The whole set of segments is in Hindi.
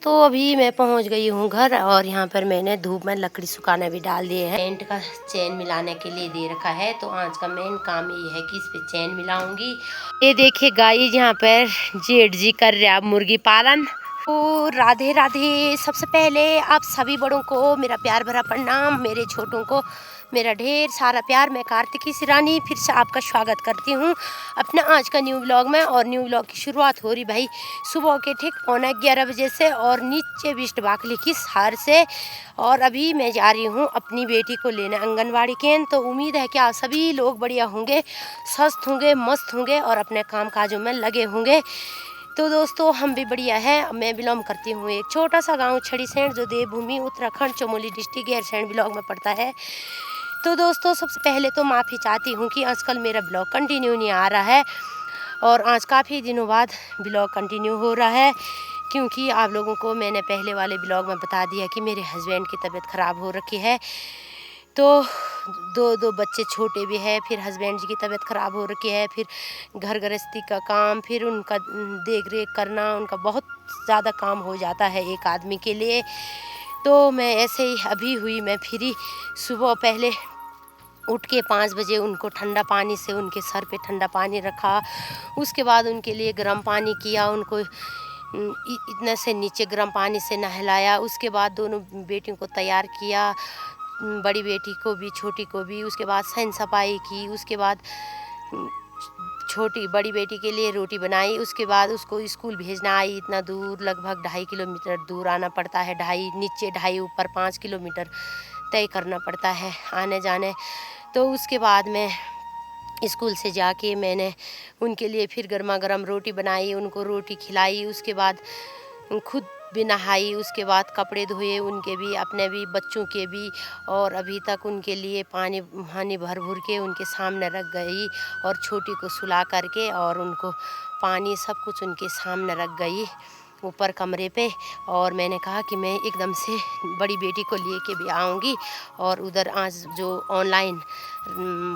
तो अभी मैं पहुंच गई हूँ घर और यहाँ पर मैंने धूप में लकड़ी सुखाने भी डाल दिए हैं। टेंट का चेन मिलाने के लिए दे रखा है, तो आज का मेन काम ये है कि इस पे चेन मिलाऊंगी। ये देखिए गाइस, यहाँ पर जेठ जी कर रहा मुर्गी पालन। तो राधे राधे। सबसे पहले आप सभी बड़ों को मेरा प्यार भरा प्रणाम, मेरे छोटों को मेरा ढेर सारा प्यार। मैं कार्तिकी सिरानी फिर से आपका स्वागत करती हूँ अपना आज का न्यू ब्लॉग में। और न्यू ब्लॉग की शुरुआत हो रही भाई सुबह के ठीक 11:15 बजे से और नीचे बिस्ट बाकली की हार से। और अभी मैं जा रही हूँ अपनी बेटी को लेने आंगनवाड़ी केंद्र। तो उम्मीद है कि आप सभी लोग बढ़िया होंगे, स्वस्थ होंगे, मस्त होंगे और अपने काम काजों में लगे होंगे। तो दोस्तों हम भी बढ़िया है। मैं बिलोंग करती हूँ एक छोटा सा गांव छड़ीसेंठ, जो देवभूमि उत्तराखंड चमोली डिस्ट्रिक्ट गैरसैंण ब्लॉक में पड़ता है। तो दोस्तों सबसे पहले तो माफ़ी चाहती हूँ कि आजकल मेरा ब्लॉग कंटिन्यू नहीं आ रहा है और आज काफ़ी दिनों बाद ब्लॉग कंटिन्यू हो रहा है, क्योंकि आप लोगों को मैंने पहले वाले ब्लॉग में बता दिया कि मेरे हस्बैंड की तबीयत ख़राब हो रखी है। तो दो बच्चे छोटे भी हैं, फिर हस्बैंड जी की तबीयत ख़राब हो रखी है, फिर घर गृहस्थी का काम, फिर उनका देख रेख करना, उनका बहुत ज़्यादा काम हो जाता है एक आदमी के लिए। तो मैं ऐसे ही अभी हुई मैं फ्री। सुबह पहले उठ के 5 बजे उनको ठंडा पानी से उनके सर पे ठंडा पानी रखा, उसके बाद उनके लिए गर्म पानी किया, उनको इतने से नीचे गर्म पानी से नहलाया। उसके बाद दोनों बेटियों को तैयार किया, बड़ी बेटी को भी छोटी को भी। उसके बाद सैन सफाई की, उसके बाद छोटी बड़ी बेटी के लिए रोटी बनाई। उसके बाद उसको स्कूल भेजना आई, इतना दूर लगभग 2.5 किलोमीटर दूर आना पड़ता है। 2.5 नीचे 2.5 ऊपर 5 किलोमीटर तय करना पड़ता है आने जाने। तो उसके बाद मैं स्कूल से जाके मैंने उनके लिए फिर गर्मा गर्म रोटी बनाई, उनको रोटी खिलाई। उसके बाद खुद भी नहाई, उसके बाद कपड़े धोए उनके भी, अपने भी, बच्चों के भी। और अभी तक उनके लिए पानी भर भर के उनके सामने रख गई और छोटी को सुला करके और उनको पानी सब कुछ उनके सामने रख गई ऊपर कमरे पे। और मैंने कहा कि मैं एकदम से बड़ी बेटी को लिए के भी आऊँगी। और उधर आज जो ऑनलाइन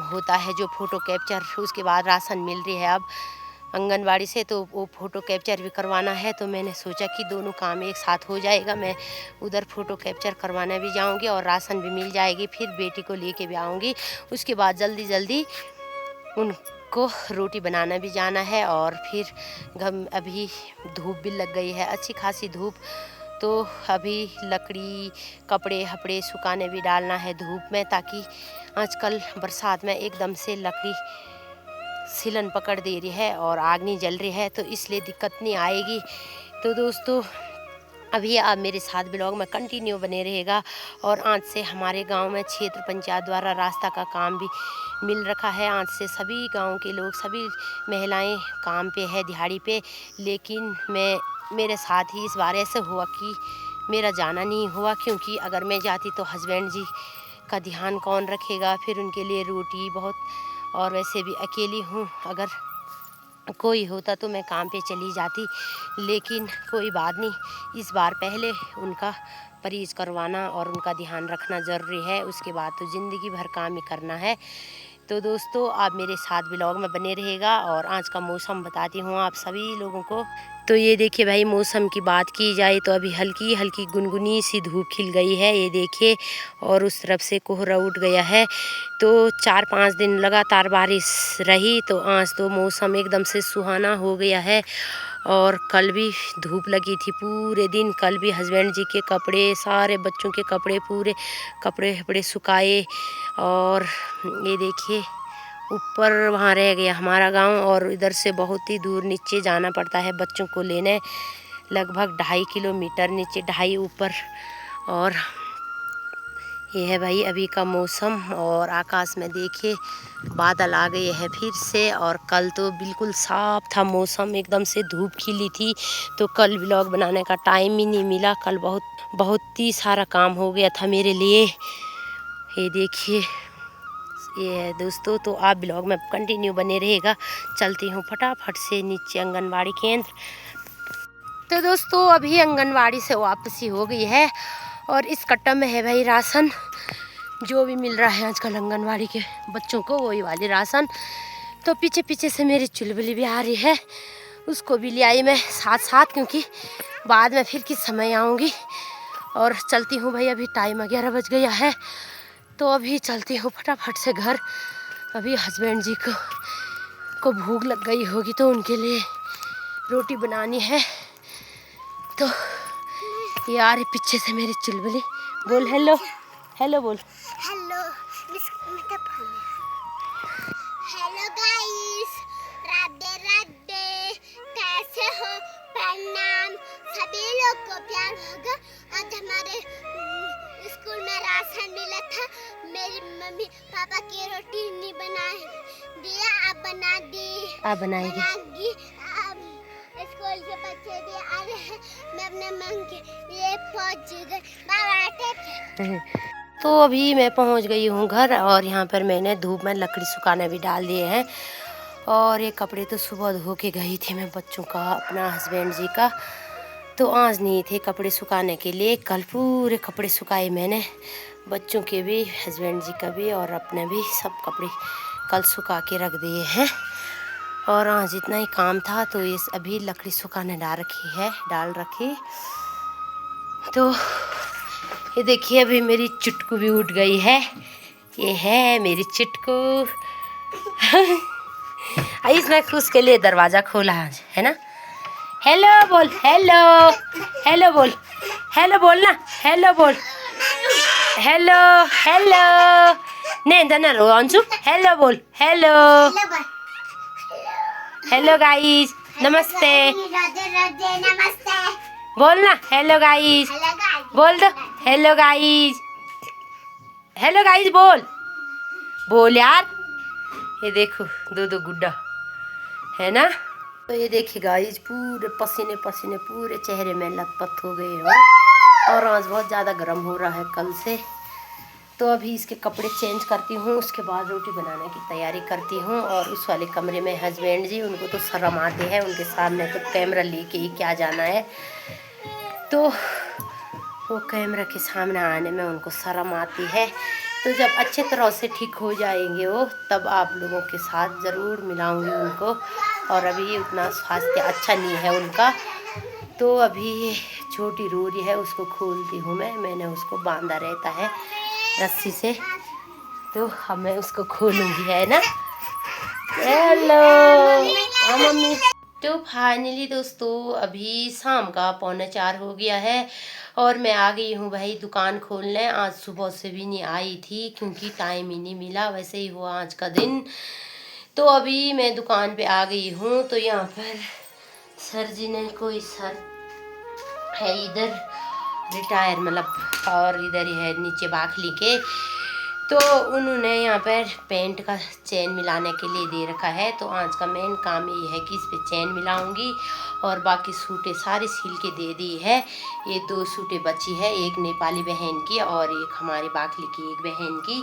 होता है जो फ़ोटो कैप्चर, उसके बाद राशन मिल रही है अब आंगनवाड़ी से, तो वो फ़ोटो कैप्चर भी करवाना है। तो मैंने सोचा कि दोनों काम एक साथ हो जाएगा। मैं उधर फ़ोटो कैप्चर करवाना भी जाऊंगी और राशन भी मिल जाएगी, फिर बेटी को लेके भी आऊँगी। उसके बाद जल्दी जल्दी उनको रोटी बनाना भी जाना है। और फिर अभी धूप भी लग गई है, अच्छी खासी धूप। तो अभी लकड़ी कपड़े हपड़े सुखाने भी डालना है धूप में, ताकि आजकल बरसात में एकदम से लकड़ी सिलन पकड़ दे रही है और आग नहीं जल रही है, तो इसलिए दिक्कत नहीं आएगी। तो दोस्तों अभी आप मेरे साथ ब्लॉग में कंटिन्यू बने रहेगा। और आज से हमारे गांव में क्षेत्र पंचायत द्वारा रास्ता का काम भी मिल रखा है। आज से सभी गांव के लोग, सभी महिलाएं काम पे है, दिहाड़ी पे। लेकिन मेरे साथ ही इस बार ऐसे हुआ कि मेरा जाना नहीं हुआ, क्योंकि अगर मैं जाती तो हस्बैंड जी का ध्यान कौन रखेगा, फिर उनके लिए रोटी बहुत। और वैसे भी अकेली हूँ, अगर कोई होता तो मैं काम पे चली जाती, लेकिन कोई बात नहीं। इस बार पहले उनका परहेज़ करवाना और उनका ध्यान रखना ज़रूरी है, उसके बाद तो ज़िंदगी भर काम ही करना है। तो दोस्तों आप मेरे साथ ब्लॉग में बने रहेगा। और आज का मौसम बताती हूँ आप सभी लोगों को। तो ये देखिए भाई, मौसम की बात की जाए तो अभी हल्की हल्की गुनगुनी सी धूप खिल गई है, ये देखिए। और उस तरफ से कोहरा उठ गया है। तो 4-5 दिन लगातार बारिश रही, तो आज तो मौसम एकदम से सुहाना हो गया है। और कल भी धूप लगी थी पूरे दिन। कल भी हस्बैंड जी के कपड़े, सारे बच्चों के कपड़े, पूरे कपड़े सुखाए। और ये देखिए ऊपर वहाँ रह गया हमारा गांव, और इधर से बहुत ही दूर नीचे जाना पड़ता है बच्चों को लेने, लगभग 2.5 किलोमीटर नीचे, 2.5 ऊपर। और ये है भाई अभी का मौसम। और आकाश में देखिए बादल आ गए हैं फिर से। और कल तो बिल्कुल साफ था मौसम, एकदम से धूप खिली थी, तो कल व्लॉग बनाने का टाइम ही नहीं मिला। कल बहुत ही सारा काम हो गया था मेरे लिए। ये देखिए ये है दोस्तों। तो आप ब्लॉग में कंटिन्यू बने रहेगा। चलती हूँ फटाफट से नीचे आंगनवाड़ी केंद्र। तो दोस्तों अभी आंगनवाड़ी से वापसी हो गई है और इस कट्टा में है भाई राशन, जो भी मिल रहा है आजकल आंगनवाड़ी के बच्चों को, वही वाली राशन। तो पीछे पीछे से मेरी चुलबुली भी आ रही है, उसको भी ले आई मैं साथ साथ, क्योंकि बाद में फिर किस समय आऊँगी। और चलती हूँ भाई, अभी टाइम 11 बज गया है, तो अभी चलती हूँ फटाफट से घर। अभी हस्बैंड जी को भूख लग गई होगी, तो उनके लिए रोटी बनानी है। तो यार पीछे से मेरी चुलबुली, बोल हेलो, हेलो बोल। Hello hello guys, Radhe Radhe, कैसे हो? प्रणाम, सभी लोग को प्यार होगा। आज हमारे स्कूल में राशन मिला था। मेरी मम्मी पापा की रोटी नहीं बनाए दिया, आप बना दी। आप बनाएगी? स्कूल के बच्चे भी आ रहे हैं, मैं अपने मन के लिए पहुंच गई। बाबा तो अभी मैं पहुंच गई हूँ घर, और यहाँ पर मैंने धूप में लकड़ी सुखाने भी डाल दिए हैं। और ये कपड़े तो सुबह धो के गई थी मैं, बच्चों का, अपना हस्बैंड जी का। तो आज नहीं थे कपड़े सुखाने के लिए, कल पूरे कपड़े सुखाए मैंने, बच्चों के भी, हस्बैंड जी का भी, और अपने भी, सब कपड़े कल सुखा के रख दिए हैं। और आज इतना ही काम था, तो ये अभी लकड़ी सुखाने डाल रखी। तो ये देखिए अभी मेरी चुटकू भी उठ गई है, ये है मेरी चुटकू। इसने उसके लिए दरवाज़ा खोला आज, है ना। हेलो बोल, हेलो, हेलो बोल, हेलो बोल ना, हेलो बोल, हेलो, हेलो, नहीं धना रो अंशु, हेलो बोल, हेलो, हेलो गाइस, नमस्ते नमस्ते बोल ना, हेलो गाइस बोल दो, हेलो गाइस, हेलो गाइस बोल, बोल यार। ये देखो दो गुड्डा है ना। तो ये देखिए गाइस, पूरे पसीने पसीने पूरे चेहरे में लथपथ हो गए हो, और आज बहुत ज़्यादा गर्म हो रहा है कल से। तो अभी इसके कपड़े चेंज करती हूँ, उसके बाद रोटी बनाने की तैयारी करती हूँ। और उस वाले कमरे में हस्बैंड जी, उनको तो शर्म आते हैं, उनके सामने तो कैमरा लेके ही क्या जाना है। तो वो कैमरा के सामने आने में उनको शर्म आती है। तो जब अच्छे तरह से ठीक हो जाएंगे वो, तब आप लोगों के साथ ज़रूर मिलाऊंगी उनको। और अभी उतना स्वास्थ्य अच्छा नहीं है उनका, तो अभी छोटी रो रही है, उसको खोलती हूँ मैंने उसको बांधा रहता है रस्सी से, तो हमें उसको खोलूँगी, है ना। Hello mummy. तो फाइनली दोस्तों अभी शाम का 3:45 हो गया है, और मैं आ गई हूँ भाई दुकान खोलने। आज सुबह से भी नहीं आई थी, क्योंकि टाइम ही नहीं मिला, वैसे ही हुआ आज का दिन। तो अभी मैं दुकान पे आ गई हूँ। तो यहाँ पर सर जी ने, कोई सर है इधर रिटायर, मतलब, और इधर ही है नीचे बाखली के, तो उन्होंने यहाँ पर पेंट का चेन मिलाने के लिए दे रखा है। तो आज का मेन काम ये है कि इस पे चेन मिलाऊंगी, और बाकी सूटें सारी सिल के दे दी है। ये 2 सूटें बची है, एक नेपाली बहन की और एक हमारी बाखली की एक बहन की,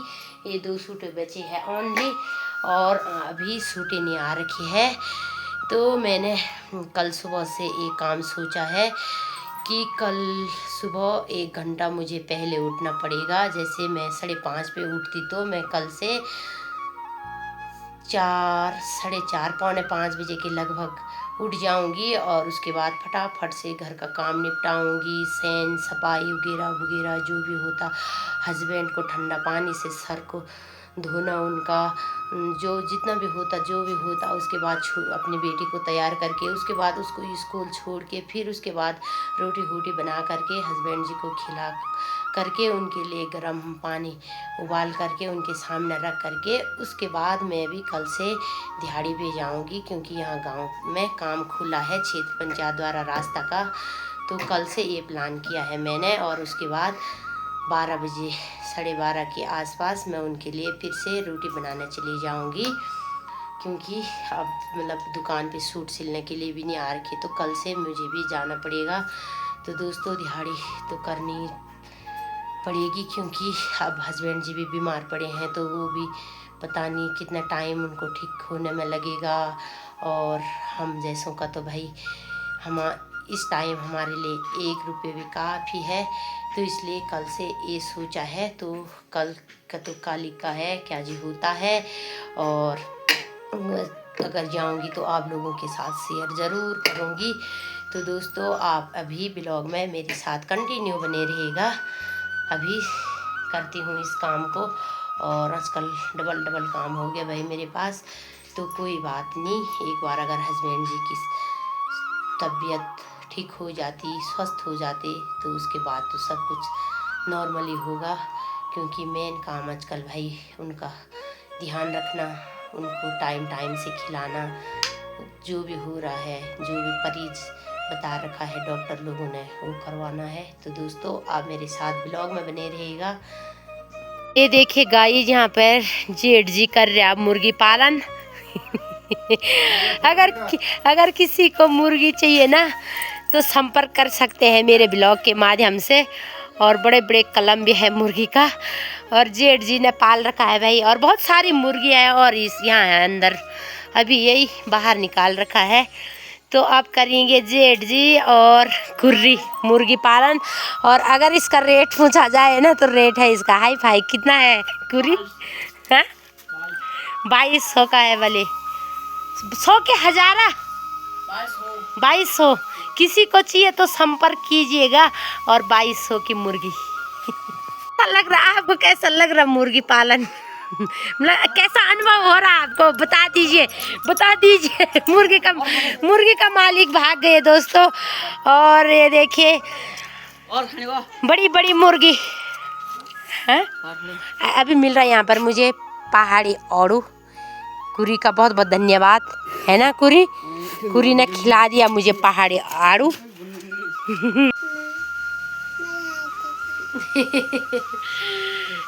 ये 2 सूटें बची है ओनली, और अभी सूटें नहीं आ रखी है। तो मैंने कल सुबह से एक काम सोचा है कि कल सुबह 1 घंटा मुझे पहले उठना पड़ेगा। जैसे मैं 5:30 पे उठती, तो मैं कल से 4, 4:30, पौने 5 बजे के लगभग उठ जाऊंगी, और उसके बाद फटाफट से घर का काम निपटाऊंगी, सैन सफाई वगैरह वगैरह जो भी होता, हस्बैंड को ठंडा पानी से सर को धोना, उनका जो जितना भी होता, जो भी होता, उसके बाद अपनी बेटी को तैयार करके, उसके बाद उसको स्कूल छोड़ के, फिर उसके बाद रोटी वोटी बना करके हस्बैंड जी को खिला करके, उनके लिए गर्म पानी उबाल करके उनके सामने रख करके, उसके बाद मैं भी कल से दिहाड़ी पे जाऊँगी, क्योंकि यहाँ गांव में काम खुला है क्षेत्र पंचायत द्वारा रास्ता का। तो कल से ये प्लान किया है मैंने, और उसके बाद 12 बजे, 12:30 के आसपास मैं उनके लिए फिर से रोटी बनाने चली जाऊंगी, क्योंकि अब मतलब दुकान पे सूट सिलने के लिए भी नहीं आ रखे, तो कल से मुझे भी जाना पड़ेगा। तो दोस्तों दिहाड़ी तो करनी पड़ेगी, क्योंकि अब हस्बैंड जी भी बीमार पड़े हैं, तो वो भी पता नहीं कितना टाइम उनको ठीक होने में लगेगा, और हम जैसों का तो भाई हम इस टाइम हमारे लिए 1 रुपये भी काफ़ी है। तो इसलिए कल से ये सोचा है, तो कल का तो काली का है क्या जी होता है। और अगर जाऊंगी तो आप लोगों के साथ शेयर ज़रूर करूंगी। तो दोस्तों आप अभी ब्लॉग में मेरे साथ कंटिन्यू बने रहिएगा। अभी करती हूँ इस काम को, और आजकल डबल काम हो गया भाई मेरे पास। तो कोई बात नहीं, एक बार अगर हस्बैंड जी की तबीयत ठीक हो जाती, स्वस्थ हो जाते, तो उसके बाद तो सब कुछ नॉर्मली होगा। क्योंकि मेन काम आजकल भाई उनका ध्यान रखना, उनको टाइम टाइम से खिलाना, जो भी हो रहा है, जो भी मरीज बता रखा है डॉक्टर लोगों ने, वो करवाना है। तो दोस्तों आप मेरे साथ ब्लॉग में बने रहिएगा। ये देखिए गाइस, यहाँ पर जेठ जी कर रहे आप मुर्गी पालन। अगर किसी को मुर्गी चाहिए ना तो संपर्क कर सकते हैं मेरे ब्लॉग के माध्यम से। और बड़े बड़े कलम भी है मुर्गी का, और जेठ जी ने पाल रखा है भाई। और बहुत सारी मुर्गियाँ हैं, और इस यहाँ है अंदर, अभी यही बाहर निकाल रखा है। तो अब करेंगे जेठ जी और कुर्री मुर्गी पालन। और अगर इसका रेट पूछा जाए ना तो रेट है इसका हाई फाई। कितना है कुर्री? हाँ 2200 का है वाले, 100 के हजारा 2200। किसी को चाहिए तो संपर्क कीजिएगा। और 2200 की मुर्गी। कैसा लग रहा है आपको? कैसा लग रहा मुर्गी पालन? कैसा अनुभव हो रहा है आपको? बता दीजिए। मुर्गी का मालिक भाग गए दोस्तों। और ये देखिए बड़ी बड़ी मुर्गी है। अभी मिल रहा है यहाँ पर मुझे पहाड़ी आड़ू। कुरी का बहुत बहुत धन्यवाद, है ना कुरी ने खिला दिया मुझे पहाड़ी आड़ू।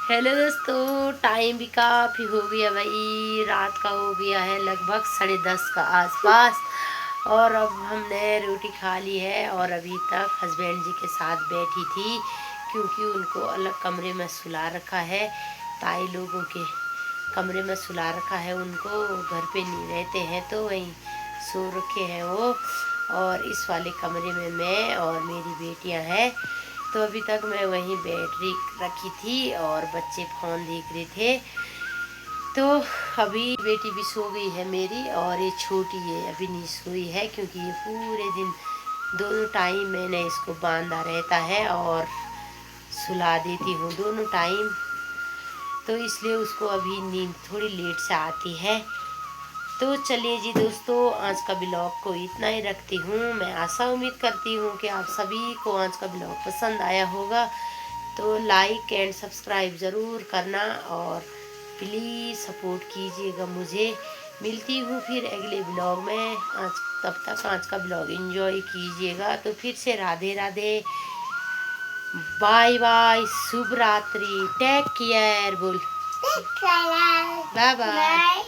हेलो दोस्तों, टाइम भी काफ़ी हो गया भाई, रात का हो गया है लगभग 10:30 का आसपास। और अब हमने रोटी खा ली है, और अभी तक हस्बैंड जी के साथ बैठी थी, क्योंकि उनको अलग कमरे में सुला रखा है। ताई लोगों के कमरे में सुला रखा है उनको, घर पे नहीं रहते हैं तो वहीं सो रखे हैं वो। और इस वाले कमरे में मैं और मेरी बेटियां हैं। तो अभी तक मैं वहीं बैटरी रखी थी और बच्चे फ़ोन देख रहे थे। तो अभी बेटी भी सो गई है मेरी, और ये छोटी है अभी नहीं सोई है, क्योंकि ये पूरे दिन दोनों टाइम मैंने इसको बांधा रहता है और सुला देती हूँ दोनों टाइम। तो इसलिए उसको अभी नींद थोड़ी लेट से आती है। तो चलिए जी दोस्तों, आज का ब्लॉग को इतना ही रखती हूँ। मैं आशा उम्मीद करती हूँ कि आप सभी को आज का ब्लॉग पसंद आया होगा। तो लाइक एंड सब्सक्राइब ज़रूर करना, और प्लीज़ सपोर्ट कीजिएगा मुझे। मिलती हूँ फिर अगले ब्लॉग में। तब तक आज का ब्लॉग एंजॉय कीजिएगा। तो फिर से राधे राधे, बाय बाय, शुभ रात्रि, टेक केयर बोल, बाय बाय।